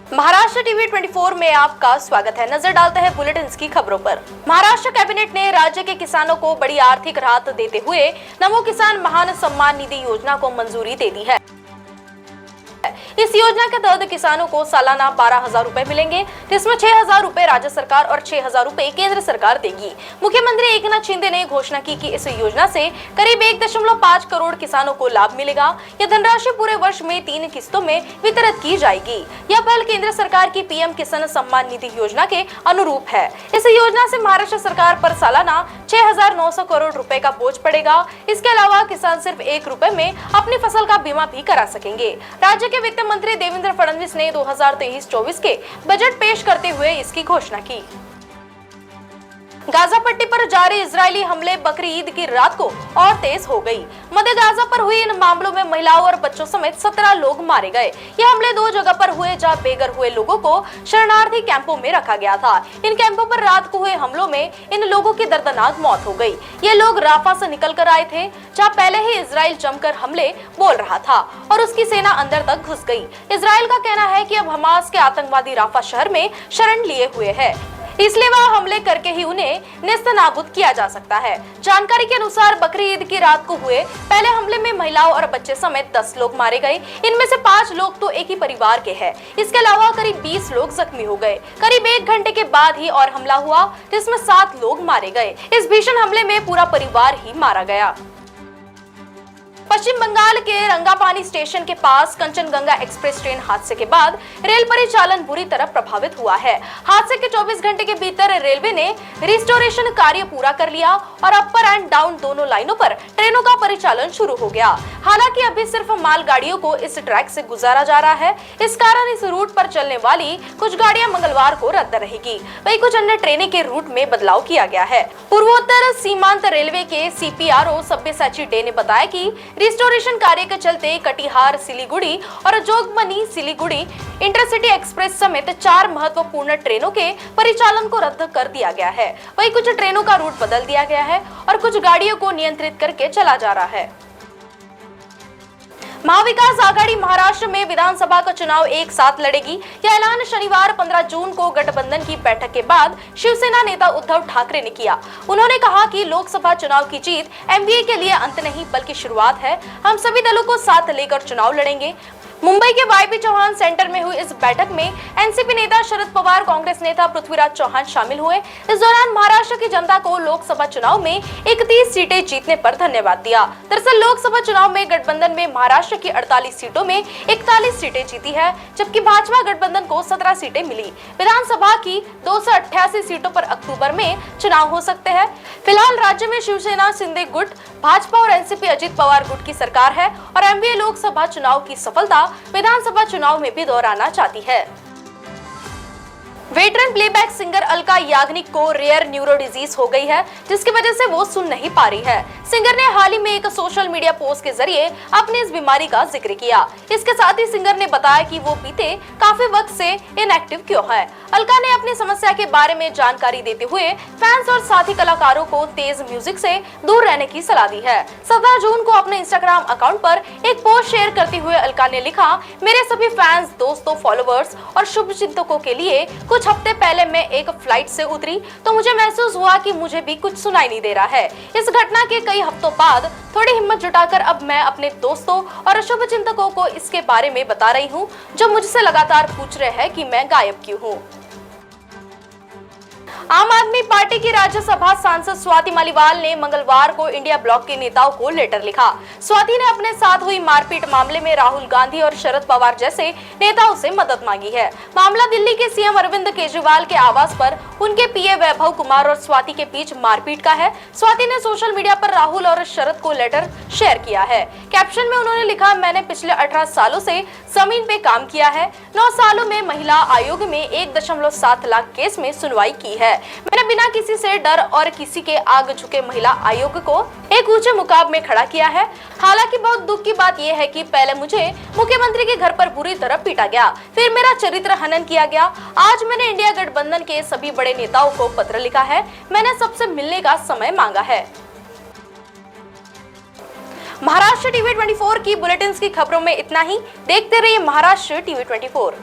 Maharashtra TV 24 में आपका स्वागत है। नजर डालते हैं बुलेटिन की खबरों पर। महाराष्ट्र कैबिनेट ने राज्य के किसानों को बड़ी आर्थिक राहत देते हुए नमो किसान महान सम्मान निधि योजना को मंजूरी दे दी है। इस योजना के तहत किसानों को सालाना 12,000 रुपए मिलेंगे, जिसमें 6,000 रुपए राज्य सरकार और 6,000 रुपए केंद्र सरकार देगी। मुख्यमंत्री एकनाथ शिंदे ने घोषणा की कि इस योजना से करीब 1.5 करोड़ किसानों को लाभ मिलेगा। यह धनराशि पूरे वर्ष में 3 किस्तों में वितरित की जाएगी। यह पहल केंद्र सरकार की पीएम किसान सम्मान निधि योजना के अनुरूप है। इस योजना से महाराष्ट्र सरकार पर सालाना 6,900 करोड़ रुपए का बोझ पड़ेगा। इसके अलावा किसान सिर्फ 1 रुपए में अपनी फसल का बीमा भी करा सकेंगे। राज्य के वित्त मंत्री देवेंद्र फडणवीस ने 2023-24 के बजट पेश करते हुए इसकी घोषणा की। गाजा पट्टी पर जारी इजरायली हमले बकरी ईद की रात को और तेज हो गई। मध्य गाजा पर हुए इन मामलों में महिलाओं और बच्चों समेत 17 लोग मारे गए। ये हमले 2 जगह पर हुए जहां बेघर हुए लोगों को शरणार्थी कैंपों में रखा गया था। इन कैंपों पर रात को हुए हमलों में इन लोगों की दर्दनाक मौत हो गई। ये लोग राफा से निकल कर आए थे, जहाँ पहले ही इजराइल जमकर हमले बोल रहा था और उसकी सेना अंदर तक घुस गई। इजराइल का कहना है कि अब हमास के आतंकवादी राफा शहर में शरण लिए हुए हैं, इसलिए वह हमले करके ही उन्हें नेस्तनाबूद किया जा सकता है। जानकारी के अनुसार बकरी ईद की रात को हुए पहले हमले में महिलाओं और बच्चे समेत 10 लोग मारे गए। इनमें से 5 लोग तो एक ही परिवार के हैं। इसके अलावा करीब 20 लोग जख्मी हो गए। करीब 1 घंटे के बाद ही और हमला हुआ, जिसमें 7 लोग मारे गए। इस भीषण हमले में पूरा परिवार ही मारा गया। पश्चिम बंगाल के रंगापानी स्टेशन के पास कंचनगंगा एक्सप्रेस ट्रेन हादसे के बाद रेल परिचालन बुरी तरह प्रभावित हुआ है। हादसे के 24 घंटे के भीतर रेलवे ने रिस्टोरेशन कार्य पूरा कर लिया और अपर एंड डाउन दोनों लाइनों पर ट्रेनों का परिचालन शुरू हो गया। हालांकि अभी सिर्फ मालगाड़ियों को इस ट्रैक से गुजारा जा रहा है। इस कारण इस रूट पर चलने वाली कुछ गाड़ियां मंगलवार को रद्द रहेगी। वहीं कुछ अन्य ट्रेनें के रूट में बदलाव किया गया है। पूर्वोत्तर सीमांत रेलवे के CPRO सब्यसाची डे ने बताया कि रिस्टोरेशन कार्य के चलते कटिहार सिलीगुड़ी और जोगबनी सिलीगुड़ी इंटरसिटी एक्सप्रेस समेत 4 महत्वपूर्ण ट्रेनों के परिचालन को रद्द कर दिया गया है। वहीं कुछ ट्रेनों का रूट बदल दिया गया है और कुछ गाड़ियों को नियंत्रित करके चला जा रहा है। महाविकास आघाड़ी महाराष्ट्र में विधानसभा का चुनाव एक साथ लड़ेगी। यह ऐलान शनिवार 15 जून को गठबंधन की बैठक के बाद शिवसेना नेता उद्धव ठाकरे ने किया। उन्होंने कहा कि लोकसभा चुनाव की जीत MBA के लिए अंत नहीं बल्कि शुरुआत है। हम सभी दलों को साथ लेकर चुनाव लड़ेंगे। मुंबई के YP चौहान सेंटर में हुई इस बैठक में NCP नेता शरद पवार, कांग्रेस नेता पृथ्वीराज चौहान शामिल हुए। इस दौरान महाराष्ट्र की जनता को लोकसभा चुनाव में 31 सीटें जीतने पर धन्यवाद दिया। दरअसल लोकसभा चुनाव में गठबंधन में महाराष्ट्र की 48 सीटों में 41 सीटें जीती है, जबकि भाजपा गठबंधन को 17 सीटें मिली। विधानसभा की 288 सीटों पर अक्टूबर में चुनाव हो सकते हैं। फिलहाल राज्य में शिवसेना शिंदे गुट, भाजपा और NCP अजित पवार गुट की सरकार है और MBA लोकसभा चुनाव की सफलता विधानसभा चुनाव में भी दोहराना चाहती है। Veteran playback singer Alka Yagnik को रेयर न्यूरो डिजीज हो गई है, जिसकी वजह से वो सुन नहीं पा रही है। सिंगर ने हाल ही में एक सोशल मीडिया पोस्ट के जरिए अपनी इस बीमारी का जिक्र किया। इसके साथ ही सिंगर ने बताया कि वो बीते काफी वक्त से इनएक्टिव क्यों है। अलका ने अपनी समस्या के बारे में जानकारी देते हुए फैंस और साथी कलाकारों को तेज म्यूजिक से दूर रहने की सलाह दी है। 17 जून को अपने इंस्टाग्राम अकाउंट पर एक पोस्ट शेयर करते हुए अलका ने लिखा, मेरे सभी फैंस, दोस्तों, फॉलोअर्स और शुभचिंतकों के लिए कुछ हफ्ते पहले मैं एक फ्लाइट से उतरी तो मुझे महसूस हुआ कि मुझे भी कुछ सुनाई नहीं दे रहा है। इस घटना के कई हफ्तों बाद थोड़ी हिम्मत जुटाकर अब मैं अपने दोस्तों और शुभचिंतकों को इसके बारे में बता रही हूँ, जो मुझसे लगातार पूछ रहे हैं कि मैं गायब क्यों हूँ। आम आदमी पार्टी की राज्यसभा सांसद स्वाति मालीवाल ने मंगलवार को इंडिया ब्लॉक के नेताओं को लेटर लिखा। स्वाति ने अपने साथ हुई मारपीट मामले में राहुल गांधी और शरद पवार जैसे नेताओं से मदद मांगी है। मामला दिल्ली के CM अरविंद केजरीवाल के आवास पर उनके PA वैभव कुमार और स्वाति के बीच मारपीट का है। स्वाति ने सोशल मीडिया पर राहुल और शरद को लेटर शेयर किया है। कैप्शन में उन्होंने लिखा, मैंने पिछले 18 सालों से जमीन पे काम किया है। 9 सालों में महिला आयोग में 1.7 लाख केस में सुनवाई की है। मैंने बिना किसी से डर और किसी के आगे झुके महिला आयोग को एक ऊंचे मुकाम में खड़ा किया है। हालांकि बहुत दुख की बात यह है कि पहले मुझे मुख्यमंत्री के घर पर बुरी तरह पीटा गया, फिर मेरा चरित्र हनन किया गया। आज मैंने इंडिया गठबंधन के सभी बड़े नेताओं को पत्र लिखा है। मैंने सबसे मिलने का समय मांगा है। महाराष्ट्र टीवी 24 की बुलेटिन की खबरों में इतना ही। देखते रहिए महाराष्ट्र टीवी 24।